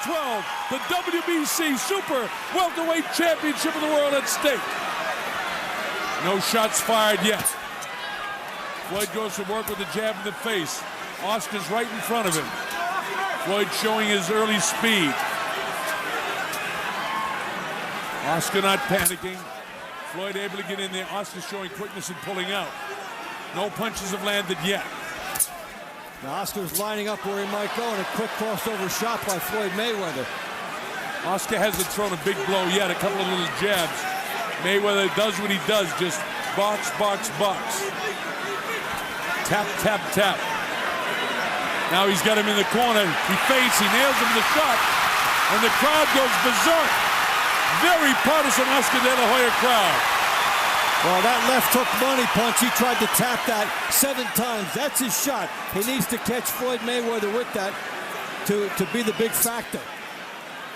2012, the WBC Super Welterweight Championship of the World at stake. No shots fired yet. Floyd goes to work with a jab in the face. Oscar's right in front of him. Floyd showing his early speed. Oscar not panicking. Floyd able to get in there. Oscar showing quickness and pulling out. No punches have landed yet. Now Oscar's lining up where he might go, and a quick crossover shot by Floyd Mayweather. Oscar hasn't thrown a big blow yet, a couple of little jabs. Mayweather does what he does, just box, box, box. Tap, tap, tap. Now he's got him in the corner. He feints, he nails him with the shot, and the crowd goes berserk. Very partisan Oscar De La Hoya crowd. Well, that left hook money punch, he tried to tap that 7 times. That's his shot. He needs to catch Floyd Mayweather with that to be the big factor.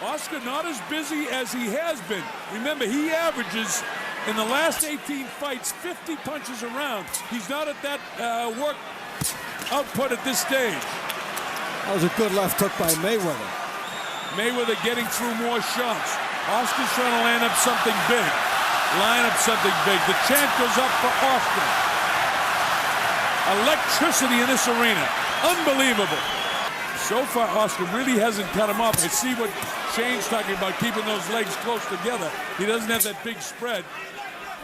Oscar not as busy as he has been. Remember, he averages in the last 18 fights 50 punches a round. He's not at that work output at this stage. That was a good left hook by Mayweather. Mayweather getting through more shots. Oscar's trying to land up something big. Line up something big. The chant goes up for Oscar. Electricity in this arena. Unbelievable. So far, Oscar really hasn't cut him off. I see what Shane's talking about, keeping those legs close together. He doesn't have that big spread.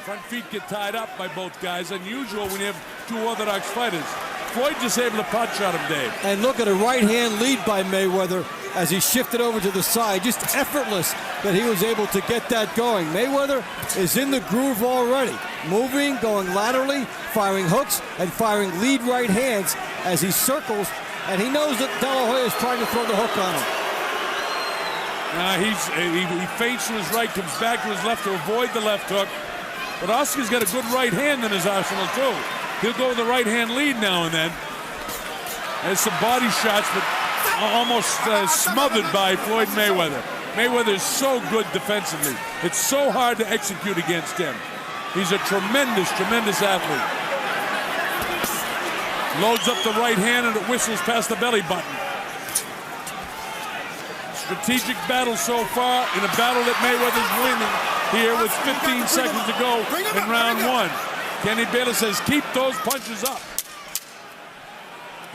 Front feet get tied up by both guys. Unusual when you have 2 orthodox fighters. Floyd just able to pot shot him, Dave. And look at a right-hand lead by Mayweather as he shifted over to the side. Just effortless that he was able to get that going. Mayweather is in the groove already. Moving, going laterally, firing hooks, and firing lead right hands as he circles. And he knows that De La Hoya is trying to throw the hook on him. He feints to his right, comes back to his left to avoid the left hook. But Oscar's got a good right hand in his arsenal, too. He'll go with the right-hand lead now and then. There's some body shots, but almost smothered by Floyd Mayweather. Mayweather is so good defensively. It's so hard to execute against him. He's a tremendous, tremendous athlete. Loads up the right hand and it whistles past the belly button. Strategic battle so far in a battle that Mayweather's winning here with 15 seconds to go in round 1. Kenny Bayless says, keep those punches up.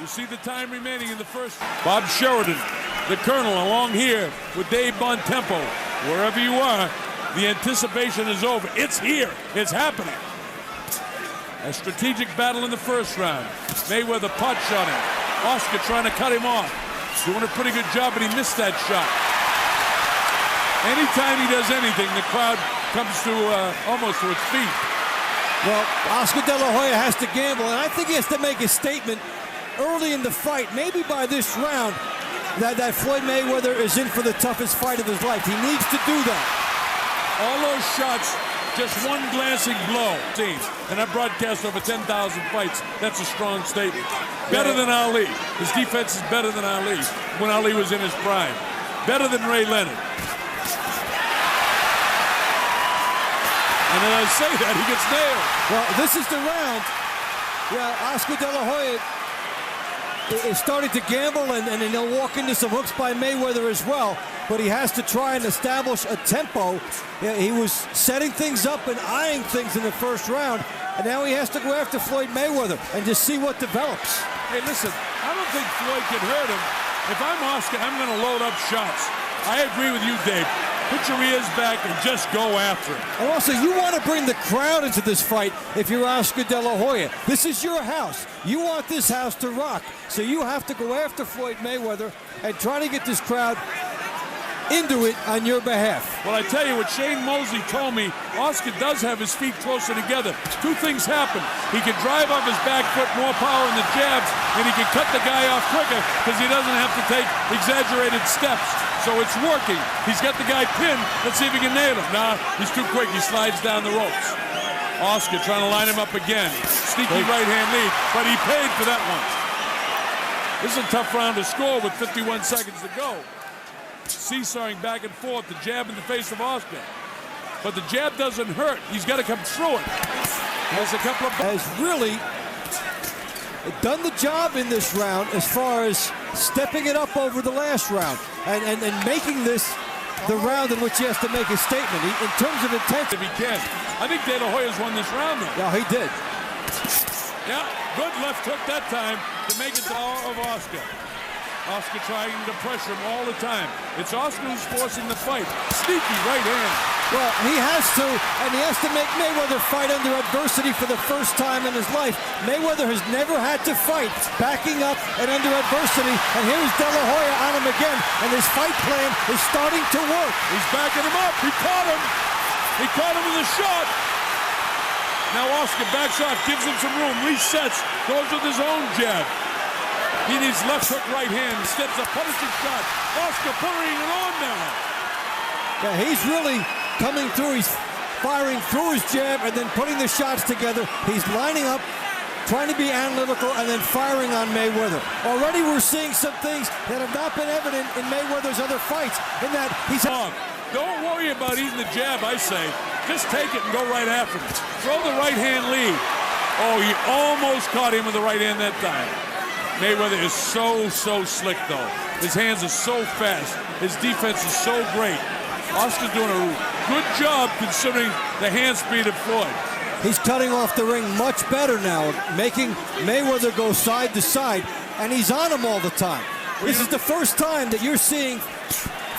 You see the time remaining in the first. Bob Sheridan, the Colonel, along here with Dave Bontempo. Wherever you are, the anticipation is over. It's here. It's happening. A strategic battle in the first round. Mayweather pot shotting. Oscar trying to cut him off. Doing a pretty good job, but he missed that shot. Anytime he does anything, the crowd comes to almost to its feet. Well, Oscar De La Hoya has to gamble, and I think he has to make a statement early in the fight, maybe by this round, that Floyd Mayweather is in for the toughest fight of his life. He needs to do that. All those shots, just one glancing blow. And I broadcast over 10,000 fights. That's a strong statement. Better than Ali. His defense is better than Ali when Ali was in his prime. Better than Ray Leonard. And then I say that, he gets nailed. Well, this is the round. Yeah, Oscar De La Hoya is starting to gamble, and he'll walk into some hooks by Mayweather as well. But he has to try and establish a tempo. He was setting things up and eyeing things in the first round, and now he has to go after Floyd Mayweather and just see what develops. Hey, listen, I don't think Floyd can hurt him. If I'm Oscar, I'm going to load up shots. I agree with you, Dave. Put your ears back and just go after him. And also, you want to bring the crowd into this fight if you're Oscar De La Hoya. This is your house. You want this house to rock. So you have to go after Floyd Mayweather and try to get this crowd into it on your behalf. Well, I tell you what Shane Mosley told me, Oscar does have his feet closer together. 2 things happen. He can drive off his back foot, more power in the jabs, and he can cut the guy off quicker because he doesn't have to take exaggerated steps. So it's working. He's got the guy pinned. Let's see if he can nail him. Nah, he's too quick. He slides down the ropes. Oscar trying to line him up again. Sneaky right-hand lead, but he paid for that one. This is a tough round to score with 51 seconds to go. Seesawing back and forth, the jab in the face of Oscar. But the jab doesn't hurt. He's got to come through it. Has a couple of... Has really done the job in this round as far as stepping it up over the last round and making this the round in which he has to make a statement. In terms of intensity. If he can. I think De La Hoya's won this round, though. Yeah, he did. Yeah, good left hook that time to make it the power of Oscar. Oscar trying to pressure him all the time. It's Oscar who's forcing the fight. Sneaky right hand. Well, he has to, and he has to make Mayweather fight under adversity for the first time in his life. Mayweather has never had to fight backing up and under adversity, and here's De La Hoya on him again, and his fight plan is starting to work. He's backing him up. He caught him. He caught him with a shot. Now Oscar backs off, gives him some room, resets, goes with his own jab. He needs left hook right hand, steps a punishing shot. Oscar putting it on now. Yeah, he's really coming through. He's firing through his jab and then putting the shots together. He's lining up, trying to be analytical, and then firing on Mayweather. Already we're seeing some things that have not been evident in Mayweather's other fights, in that he's... Don't worry about eating the jab, I say. Just take it and go right after him. Throw the right hand lead. Oh, he almost caught him with the right hand that time. Mayweather is so slick, though. His hands are so fast. His defense is so great. Oscar's doing a good job considering the hand speed of Floyd. He's cutting off the ring much better now, making Mayweather go side to side, and he's on him all the time. This is the first time that you're seeing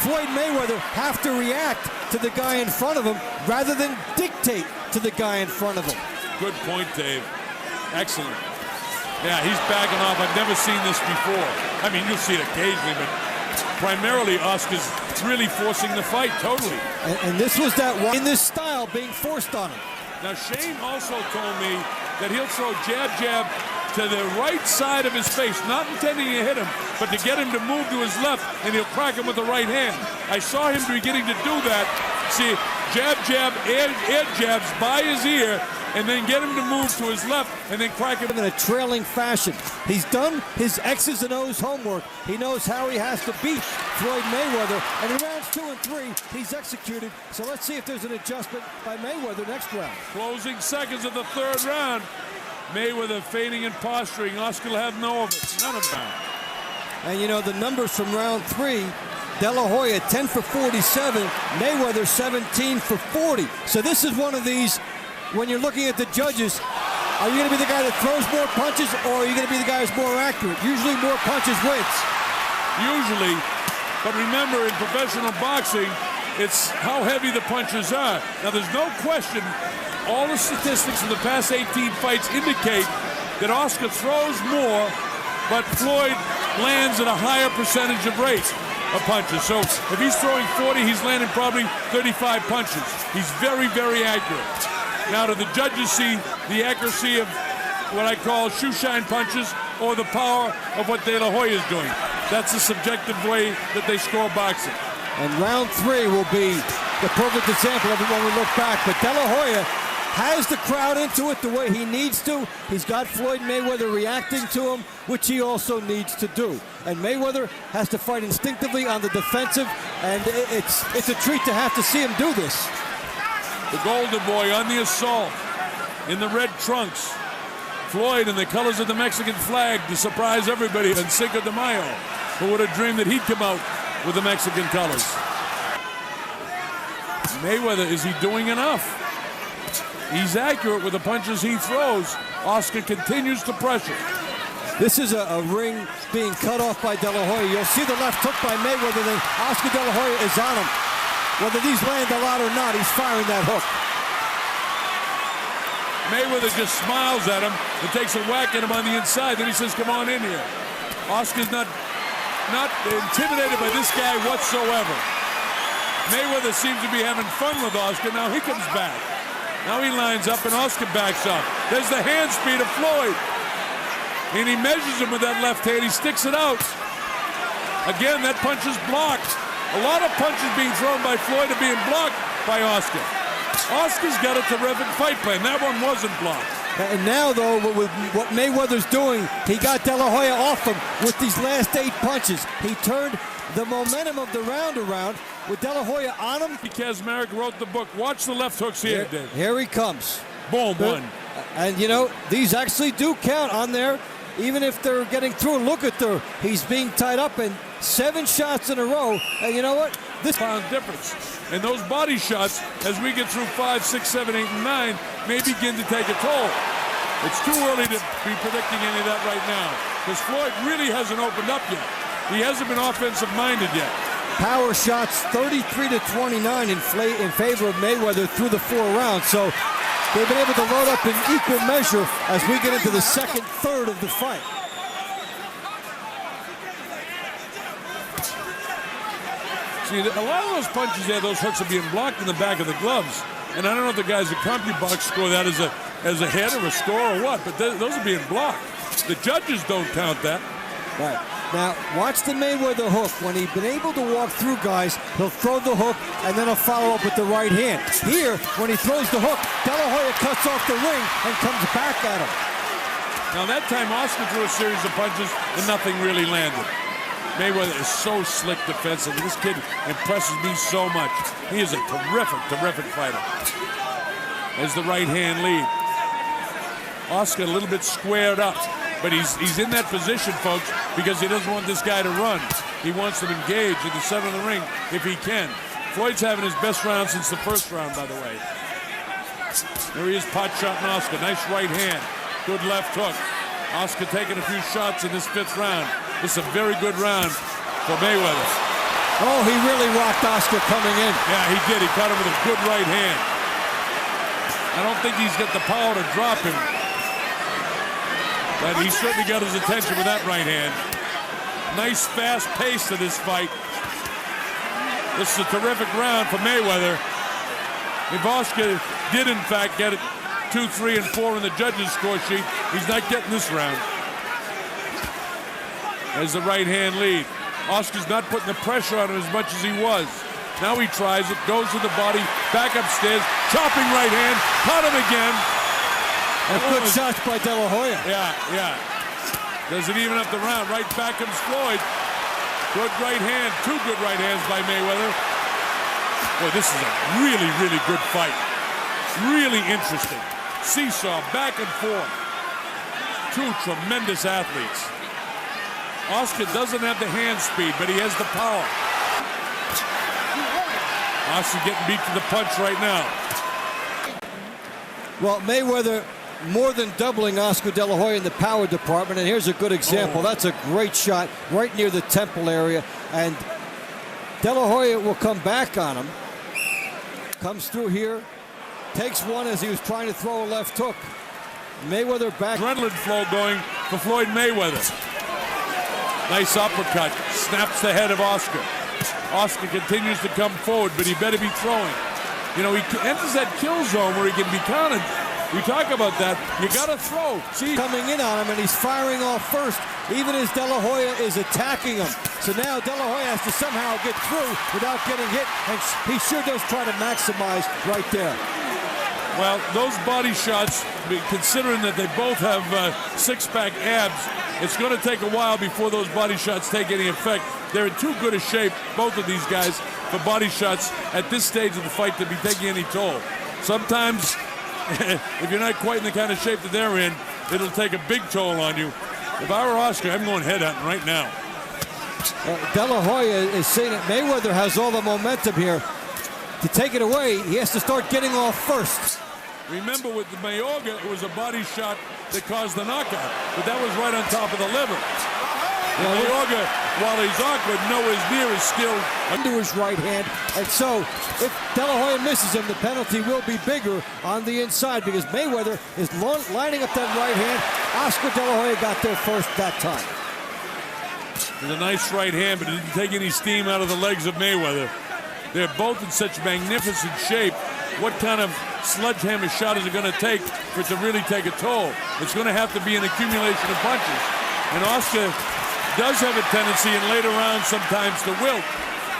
Floyd Mayweather have to react to the guy in front of him rather than dictate to the guy in front of him. Good point, Dave. Excellent. Yeah, he's backing off. I've never seen this before. I mean, you'll see it occasionally, but primarily Oscar's really forcing the fight, totally. And this was that one in this style being forced on him. Now, Shane also told me that he'll throw jab to the right side of his face, not intending to hit him, but to get him to move to his left, and he'll crack him with the right hand. I saw him beginning to do that. See, jab, air jabs by his ear, and then get him to move to his left, and then crack him in a trailing fashion. He's done his X's and O's homework. He knows how he has to beat Floyd Mayweather, and in rounds 2 and 3, he's executed. So let's see if there's an adjustment by Mayweather next round. Closing seconds of the third round. Mayweather feigning and posturing. Oscar will have no of it. None of it. And you know, the numbers from round 3, De La Hoya 10 for 47, Mayweather 17 for 40. So this is one of these, when you're looking at the judges, are you going to be the guy that throws more punches, or are you going to be the guy who's more accurate? Usually more punches wins. Usually, but remember, in professional boxing, it's how heavy the punches are. Now, there's no question, all the statistics of the past 18 fights indicate that Oscar throws more, but Floyd lands at a higher percentage of rate of punches. So if he's throwing 40, he's landing probably 35 punches. He's very accurate. Now, do the judges see the accuracy of what I call shoeshine punches, or the power of what De La Hoya is doing? That's the subjective way that they score boxing. And round 3 will be the perfect example of it when we look back. But De La Hoya has the crowd into it the way he needs to. He's got Floyd Mayweather reacting to him, which he also needs to do. And Mayweather has to fight instinctively on the defensive, and it's a treat to have to see him do this. The Golden Boy on the assault in the red trunks. Floyd in the colors of the Mexican flag to surprise everybody. And Cinco de Mayo, who would have dreamed that he'd come out with the Mexican colors. Mayweather, is he doing enough? He's accurate with the punches he throws. Oscar continues to pressure. This is a ring being cut off by De La Hoya. You'll see the left hook by Mayweather, then Oscar De La Hoya is on him. Whether these land a lot or not, he's firing that hook. Mayweather just smiles at him and takes a whack at him on the inside. Then he says, come on in here. Oscar's not intimidated by this guy whatsoever. Mayweather seems to be having fun with Oscar. Now he comes back. Now he lines up and Oscar backs off. There's the hand speed of Floyd. And he measures him with that left hand. He sticks it out. Again, that punch is blocked. A lot of punches being thrown by Floyd are being blocked by Oscar. Oscar's got a terrific fight plan. That one wasn't blocked. And now, though, with what Mayweather's doing, he got De La Hoya off him with these last 8 punches. He turned the momentum of the round around with De La Hoya on him. Kazmarek wrote the book. Watch the left hooks here, Dave. Here he comes. Boom, one. And, you know, these actually do count on there. even if they're getting through. Look at he's being tied up, and 7 shots in a row. And you know what? This pound difference. And those body shots, as we get through 5, 6, 7, 8, and 9, may begin to take a toll. It's too early to be predicting any of that right now, because Floyd really hasn't opened up yet. He hasn't been offensive-minded yet. Power shots 33-29 in favor of Mayweather through the 4 rounds. So they've been able to load up in equal measure as we get into the second third of the fight. See, a lot of those punches there, those hooks are being blocked in the back of the gloves. And I don't know if the guys at CompuBox score that as a hit or a score or what, but those are being blocked. The judges don't count that. Right. Now, watch the Mayweather hook. When he's been able to walk through guys, he'll throw the hook, and then he'll follow up with the right hand. Here, when he throws the hook, Dela Hoya cuts off the ring and comes back at him. Now, that time, Oscar threw a series of punches, and nothing really landed. Mayweather is so slick defensively. This kid impresses me so much. He is a terrific, terrific fighter. As the right hand lead. Oscar a little bit squared up. But he's in that position, folks, because he doesn't want this guy to run. He wants them engaged in the center of the ring if he can. Floyd's having his best round since the first round, by the way. There he is, pot shot on Oscar. Nice right hand. Good left hook. Oscar taking a few shots in this 5th round. This is a very good round for Mayweather. Oh, he really rocked Oscar coming in. Yeah, he did. He caught him with a good right hand. I don't think he's got the power to drop him. But he certainly got his attention with that right hand. Nice fast pace to this fight. This is a terrific round for Mayweather. If Oscar did in fact get it 2, 3, and 4 in the judges' score sheet, he's not getting this round. As the right hand lead. Oscar's not putting the pressure on him as much as he was. Now he tries it, goes to the body, back upstairs, chopping right hand, caught him again. And good shots by Dela Hoya. Yeah. Doesn't even up the round. Right back comes Floyd. Good right hand. 2 good right hands by Mayweather. Boy, this is a really, really good fight. Really interesting. Seesaw, back and forth. 2 tremendous athletes. Oscar doesn't have the hand speed, but he has the power. Oscar getting beat to the punch right now. Well, Mayweather more than doubling Oscar De La Hoya in the power department, and here's a good example. That's a great shot right near the temple area, and De La Hoya will come back on him. Comes through here, takes one as he was trying to throw a left hook. Mayweather back. Adrenaline flow going for Floyd Mayweather. Nice uppercut, snaps the head of Oscar. Oscar continues to come forward, but he better be throwing. You know, he enters that kill zone where he can be counted. We talk about that. You got to throw. See, coming in on him, and he's firing off first, even as De La Hoya is attacking him. So now De La Hoya has to somehow get through without getting hit, and he sure does try to maximize right there. Well, those body shots, considering that they both have six-pack abs, it's going to take a while before those body shots take any effect. They're in too good a shape, both of these guys, for body shots at this stage of the fight to be taking any toll. Sometimes, if you're not quite in the kind of shape that they're in, it'll take a big toll on you. If I were Oscar, I'm going head-hunting right now. De La Hoya is saying that Mayweather has all the momentum here. To take it away, he has to start getting off first. Remember, with the Mayorga, it was a body shot that caused the knockout, but that was right on top of the liver. Yeah, Mayorga, while he's awkward, nowhere near is still under his right hand, and so if De La Hoya misses him, the penalty will be bigger on the inside because Mayweather is lining up that right hand. Oscar De La Hoya got there first that time. With a nice right hand, but it didn't take any steam out of the legs of Mayweather. They're both in such magnificent shape. What kind of sledgehammer shot is it going to take for it to really take a toll? It's going to have to be an accumulation of punches. And Oscar does have a tendency in later rounds sometimes to wilt.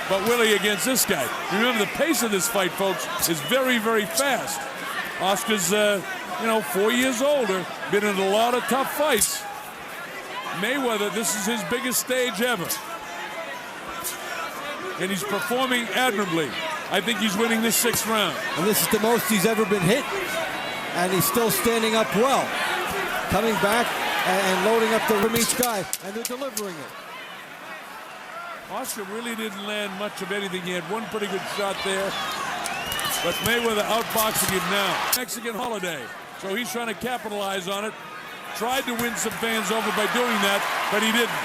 But will he against this guy? Remember, the pace of this fight, folks, is very, very fast. Oscar's, 4 years older, been in a lot of tough fights. Mayweather, this is his biggest stage ever. And he's performing admirably. I think he's winning this 6th round. And this is the most he's ever been hit. And he's still standing up well. Coming back, and loading up from each guy, and they're delivering it. Oscar really didn't land much of anything. He had one pretty good shot there, but Mayweather outboxing him now. Mexican holiday, so he's trying to capitalize on it. Tried to win some fans over by doing that, but he didn't.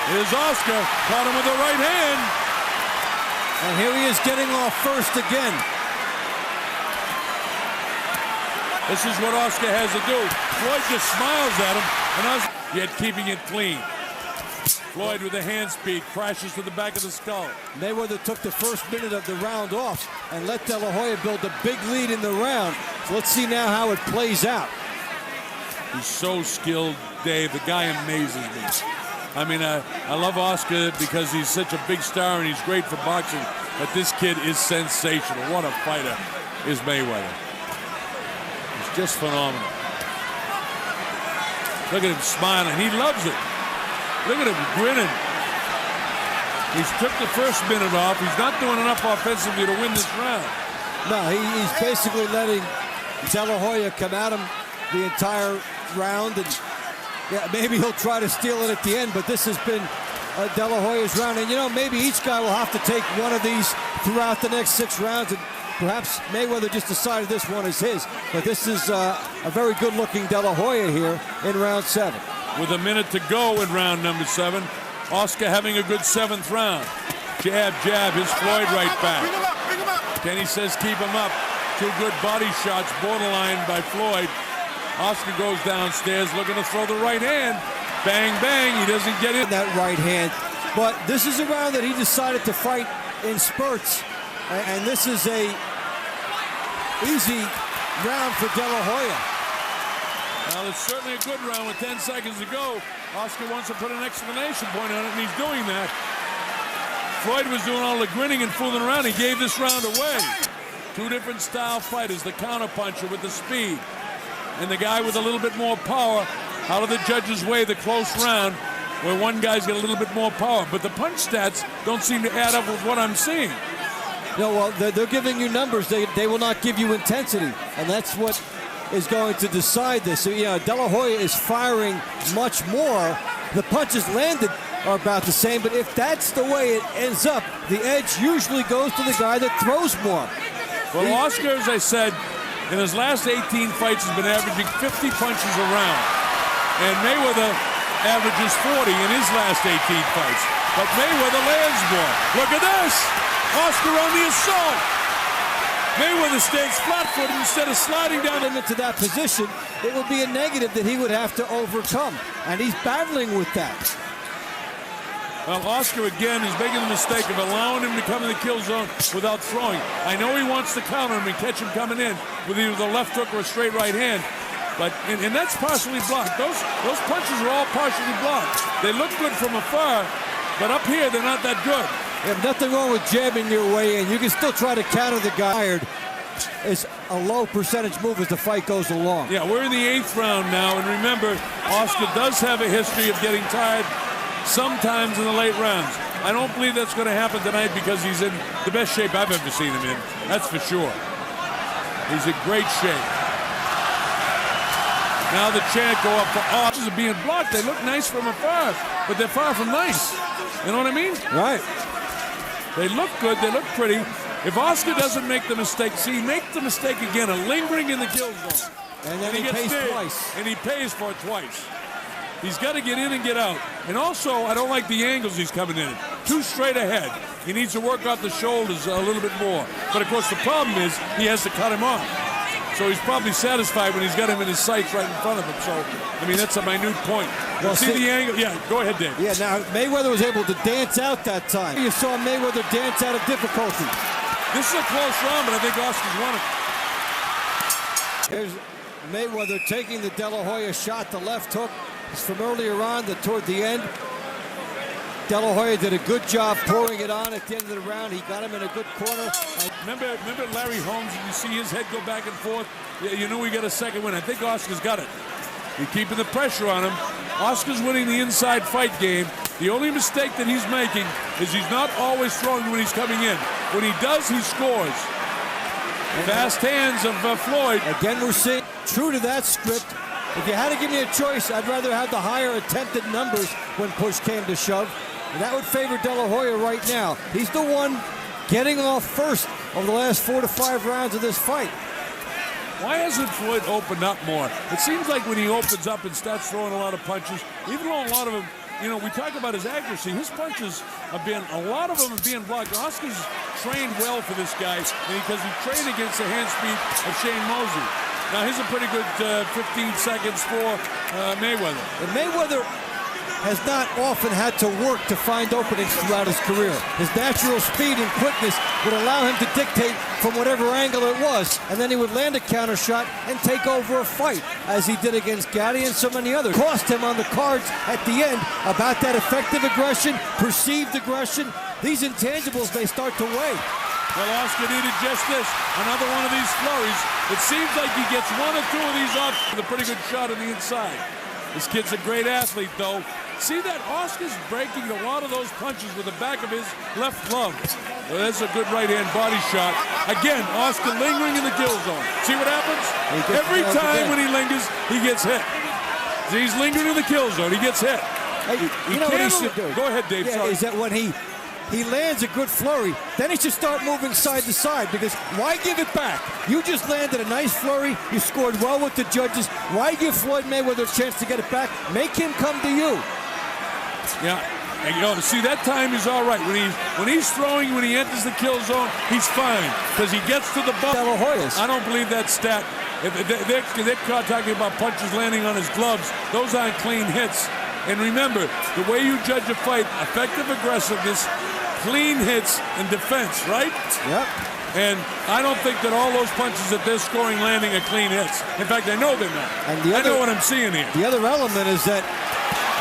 Here's Oscar, caught him with the right hand. And here he is getting off first again. This is what Oscar has to do. Floyd just smiles at him, and Oscar yet keeping it clean. Floyd with the hand speed crashes to the back of the skull. Mayweather took the first minute of the round off and let De La Hoya build a big lead in the round. So let's see now how it plays out. He's so skilled, Dave. The guy amazes me. I mean, I love Oscar because he's such a big star and he's great for boxing. But this kid is sensational. What a fighter is Mayweather. He's just phenomenal. Look at him smiling. He loves it. Look at him grinning. He's took the first minute off. He's not doing enough offensively to win this round. No, he's basically letting De La Hoya come at him the entire round, and yeah, maybe he'll try to steal it at the end, but this has been De La Hoya's round, and you know, maybe each guy will have to take one of these throughout the next 6 rounds, and perhaps Mayweather just decided this one is his, but this is a very good-looking De La Hoya here in round 7. With a minute to go in round number 7, Oscar having a good 7th round. Jab, jab, his Floyd right back. Bring him up, bring him up. Kenny says keep him up. 2 good body shots, borderline by Floyd. Oscar goes downstairs looking to throw the right hand. Bang, bang, he doesn't get in. That right hand. But this is a round that he decided to fight in spurts. And this is a easy round for De La Hoya. Well, it's certainly a good round with 10 seconds to go. Oscar wants to put an exclamation point on it, and he's doing that. Floyd was doing all the grinning and fooling around. He gave this round away. 2 different style fighters, the counterpuncher with the speed, and the guy with a little bit more power. Out of the judge's way, the close round, where one guy's got a little bit more power. But the punch stats don't seem to add up with what I'm seeing. No, well, they're giving you numbers. They will not give you intensity, and that's what is going to decide this. So, yeah, De La Hoya is firing much more. The punches landed are about the same, but if that's the way it ends up, the edge usually goes to the guy that throws more. Well, Oscar, as I said, in his last 18 fights has been averaging 50 punches a round. And Mayweather averages 40 in his last 18 fights. But Mayweather lands more. Look at this! Oscar on the assault! Mayweather stays flat-footed instead of sliding down him into that position. It would be a negative that he would have to overcome. And he's battling with that. Well, Oscar, again, is making the mistake of allowing him to come in the kill zone without throwing. I know he wants to counter him and catch him coming in with either the left hook or a straight right hand. But, and that's partially blocked. Those punches are all partially blocked. They look good from afar, but up here, they're not that good. You have nothing wrong with jabbing your way in. You can still try to counter the guy. It's a low percentage move as the fight goes along. Yeah, we're in the 8th round now, and remember, Oscar does have a history of getting tired sometimes in the late rounds. I don't believe that's going to happen tonight because he's in the best shape I've ever seen him in. That's for sure. He's in great shape. Now the chant go up for Oscar are being blocked. They look nice from afar, but they're far from nice. You know what I mean? Right. They look good. They look pretty. If Oscar doesn't make the mistake, see, make the mistake again of lingering in the kill zone. And then he pays twice. And he pays for it twice. He's got to get in and get out. And also, I don't like the angles he's coming in at. Too straight ahead. He needs to work off the shoulders a little bit more. But, of course, the problem is he has to cut him off. So he's probably satisfied when he's got him in his sights right in front of him. So, I mean, that's a minute point. Well, see the angle? Yeah, go ahead, Dave. Yeah, now, Mayweather was able to dance out that time. You saw Mayweather dance out of difficulty. This is a close round, but I think Oscar's won it. Here's Mayweather taking the De La Hoya shot, the left hook. It's from earlier on toward the end. De La Hoya did a good job pouring it on at the end of the round. He got him in a good corner. Remember Larry Holmes, and you see his head go back and forth? Yeah, you knew he got a second win. I think Oscar's got it. He's keeping the pressure on him. Oscar's winning the inside fight game. The only mistake that he's making is he's not always throwing when he's coming in. When he does, he scores. Fast hands of Floyd. Again, we're seeing, true to that script, If you had to give me a choice, I'd rather have the higher attempted numbers when push came to shove. And that would favor Dela Hoya right now. He's the one getting off first over the last 4 to 5 rounds of this fight. Why hasn't Floyd opened up more? It seems like when he opens up and starts throwing a lot of punches, even though a lot of them, you know, we talk about his accuracy, his punches have been, a lot of them are being blocked. Oscar's trained well for this guy because he trained against the hand speed of Shane Mosley. Now, here's a pretty good 15 seconds for Mayweather. And Mayweather has not often had to work to find openings throughout his career. His natural speed and quickness would allow him to dictate from whatever angle it was, and then he would land a counter shot and take over a fight, as he did against Gatti and so many others. Cost him on the cards at the end about that effective aggression, perceived aggression. These intangibles, they start to weigh. Well, Oscar needed just this, another one of these flurries. It seems like he gets 1 or 2 of these off with a pretty good shot on the inside. This kid's a great athlete, though. See that Oscar's breaking a lot of those punches with the back of his left glove. Well, that's a good right-hand body shot. Again, Oscar lingering in the kill zone. See what happens? Every time when he lingers, he gets hit. See, he's lingering in the kill zone. He gets hit. Hey, you know what he should do? Go ahead, Dave. Yeah, sorry. is that when he lands a good flurry, then he should start moving side to side, because why give it back? You just landed a nice flurry. You scored well with the judges. Why give Floyd Mayweather a chance to get it back? Make him come to you. Yeah, and you know, see, that time he's all right. When he's throwing, when he enters the kill zone, he's fine because he gets to the bump. Dela Hoya's. I don't believe that stat. If they're talking about punches landing on his gloves. Those aren't clean hits. And remember, the way you judge a fight, effective aggressiveness, clean hits, and defense, right? Yep. And I don't think that all those punches that they're scoring landing are clean hits. In fact, I know they're not. And I know what I'm seeing here. The other element is that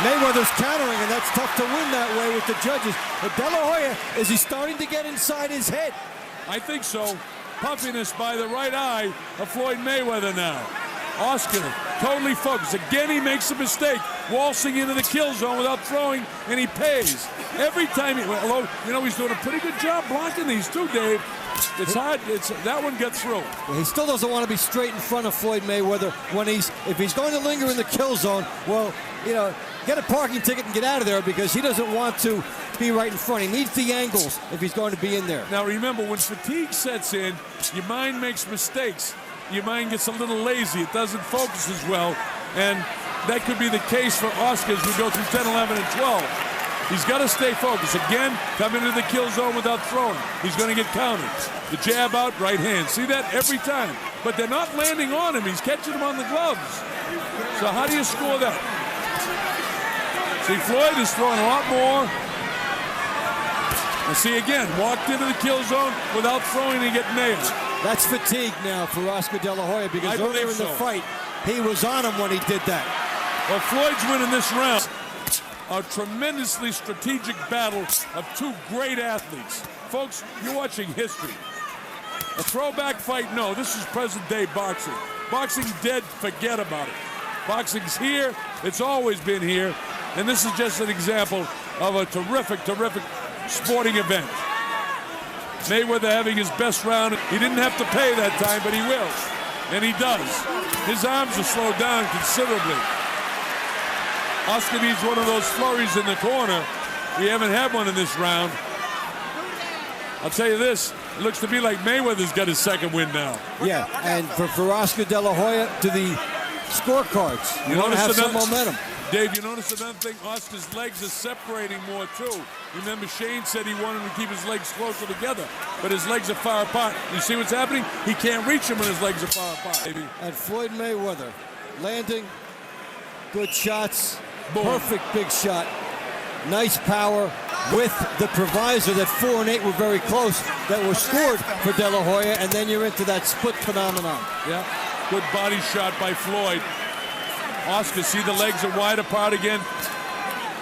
Mayweather's countering, and that's tough to win that way with the judges. But Dela Hoya, is he starting to get inside his head? I think so. Puffiness by the right eye of Floyd Mayweather now. Oscar totally focused. Again, he makes a mistake, waltzing into the kill zone without throwing, and he pays. Every time he's doing a pretty good job blocking these too, Dave. It's hard. That one gets through. Well, he still doesn't want to be straight in front of Floyd Mayweather if he's going to linger in the kill zone. Well, you know, get a parking ticket and get out of there, because he doesn't want to be right in front. He needs the angles if he's going to be in there. Now remember, when fatigue sets in, your mind makes mistakes. Your mind gets a little lazy. It doesn't focus as well. And that could be the case for Oscar as we go through 10, 11, and 12. He's got to stay focused. Again, come into the kill zone without throwing. He's going to get countered. The jab out, right hand. See that every time. But they're not landing on him. He's catching them on the gloves. So how do you score that? See, Floyd is throwing a lot more. And see, again, walked into the kill zone without throwing and get nailed. That's fatigue now for Oscar De La Hoya, because earlier in the fight, he was on him when he did that. Well, Floyd's winning this round. A tremendously strategic battle of 2 great athletes. Folks, you're watching history. A throwback fight? No, this is present-day boxing. Boxing dead, forget about it. Boxing's here. It's always been here. And this is just an example of a terrific, terrific sporting event. Mayweather having his best round. He didn't have to pay that time, but he will. And he does. His arms are slowed down considerably. Oscar needs one of those flurries in the corner. We haven't had one in this round. I'll tell you this, it looks to me like Mayweather's got his second win now. Yeah, and for Oscar De La Hoya, to the scorecards, you want to have some momentum. Dave, you notice another thing? Oscar's legs are separating more, too. Remember, Shane said he wanted to keep his legs closer together, but his legs are far apart. You see what's happening? He can't reach him when his legs are far apart, baby. And Floyd Mayweather landing good shots. Boom. Perfect big shot. Nice power, with the provisor that 4 and 8 were very close, that were scored for De La Hoya, and then you're into that split phenomenon. Yeah, good body shot by Floyd. Oscar, see the legs are wide apart again.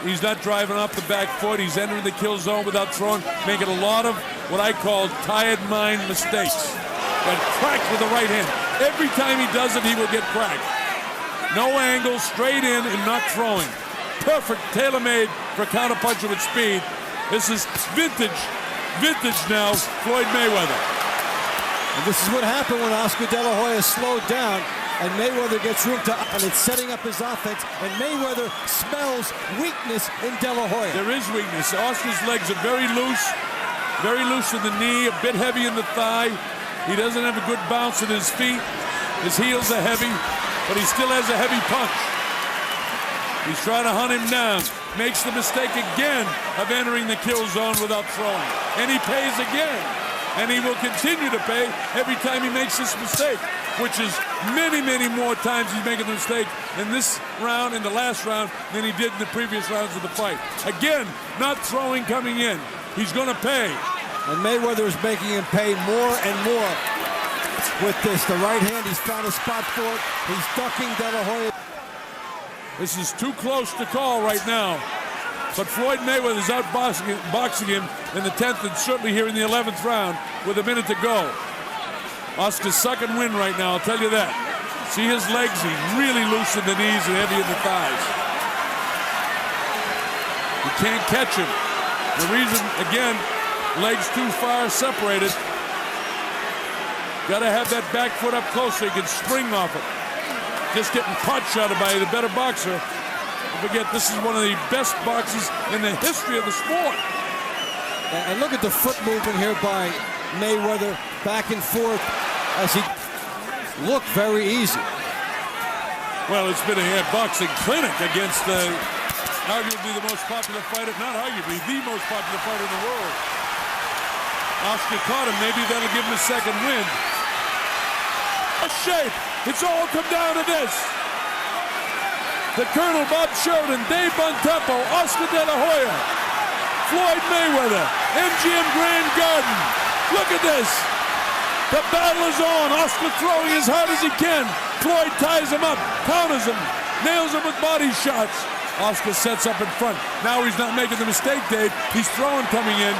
He's not driving off the back foot. He's entering the kill zone without throwing, making a lot of what I call tired mind mistakes. Got cracked with the right hand. Every time he does it, he will get cracked. No angle, straight in and not throwing. Perfect, tailor-made for a counterpuncher with speed. This is vintage now, Floyd Mayweather. And this is what happened when Oscar De La Hoya slowed down. and Mayweather gets room to, and it's setting up his offense, and Mayweather smells weakness in De La Hoya. There is weakness. Oscar's legs are very loose in the knee, a bit heavy in the thigh. He doesn't have a good bounce in his feet. His heels are heavy, but he still has a heavy punch. He's trying to hunt him down. Makes the mistake again of entering the kill zone without throwing. And he pays again. And he will continue to pay every time he makes this mistake, which is many, many more times he's making the mistake in this round, in the last round, than he did in the previous rounds of the fight. Again, not throwing coming in. He's going to pay. And Mayweather is making him pay more and more with this. The right hand, he's found a spot for it. He's ducking De La Hoya. This is too close to call right now. But Floyd Mayweather is outboxing him in the 10th and certainly here in the 11th round with a minute to go. Oscar's second win right now, I'll tell you that. See his legs, he's really loose in the knees and heavy in the thighs. You can't catch him. The reason, again, legs too far separated. Got to have that back foot up close so he can spring off it. Just getting pot shotted by the better boxer. Don't forget, this is one of the best boxers in the history of the sport. And look at the foot movement here by Mayweather, back and forth as he looked very easy. Well, it's been a boxing clinic against arguably the most popular fighter, not arguably, the most popular fighter in the world. Oscar caught him. Maybe that'll give him a second win. A shape. It's all come down to this. The Colonel Bob Sheridan, Dave Bontempo, Oscar De La Hoya, Floyd Mayweather, MGM Grand Garden. Look at this. The battle is on. Oscar throwing as hard as he can. Floyd ties him up, counters him, nails him with body shots. Oscar sets up in front. Now he's not making the mistake, Dave. He's throwing coming in.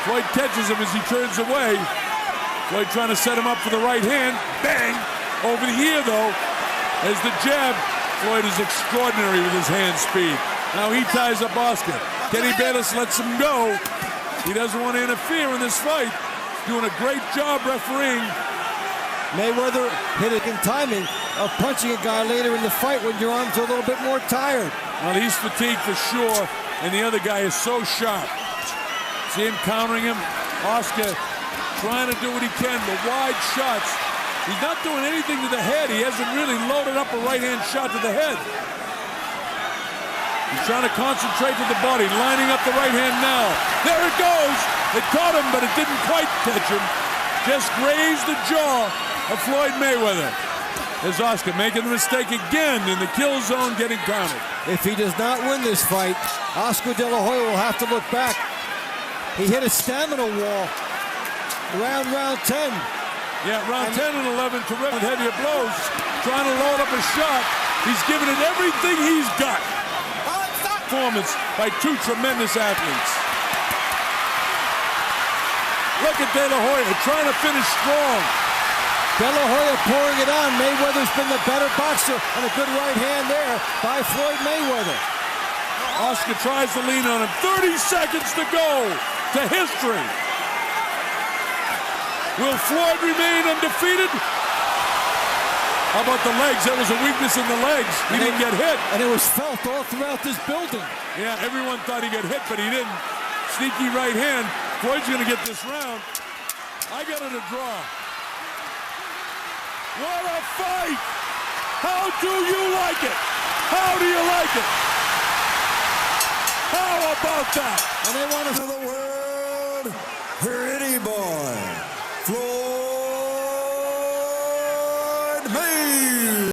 Floyd catches him as he turns away. Floyd trying to set him up for the right hand. Bang! Over the ear, though, as the jab. Floyd is extraordinary with his hand speed. Now he ties up Oscar. Kenny Bayless lets him go. He doesn't want to interfere in this fight. Doing a great job refereeing. Mayweather hit it in timing of punching a guy later in the fight when your arms are a little bit more tired. Well, he's fatigued for sure, and the other guy is so sharp. See him countering him. Oscar trying to do what he can, but wide shots. He's not doing anything to the head. He hasn't really loaded up a right-hand shot to the head. He's trying to concentrate to the body, lining up the right hand now. There it goes. It caught him, but it didn't quite catch him. Just grazed the jaw of Floyd Mayweather. There's Oscar making the mistake again in the kill zone, getting counted. If he does not win this fight, Oscar De La Hoya will have to look back. He hit a stamina wall around round 10. Yeah, round 10 and 11, terrific with heavier blows. Trying to load up a shot. He's given it everything he's got. Performance by two tremendous athletes. Look at De La Hoya trying to finish strong. De La Hoya pouring it on. Mayweather's been the better boxer, and a good right hand there by Floyd Mayweather. Oscar tries to lean on him. 30 seconds to go to history. Will Floyd remain undefeated? How about the legs? There was a weakness in the legs. He didn't get hit. And it was felt all throughout this building. Yeah, everyone thought he got hit, but he didn't. Sneaky right hand. Floyd's going to get this round. I got it a draw. What a fight! How do you like it? How do you like it? How about that? And they want to the world, pretty boy, Floyd Mayweather.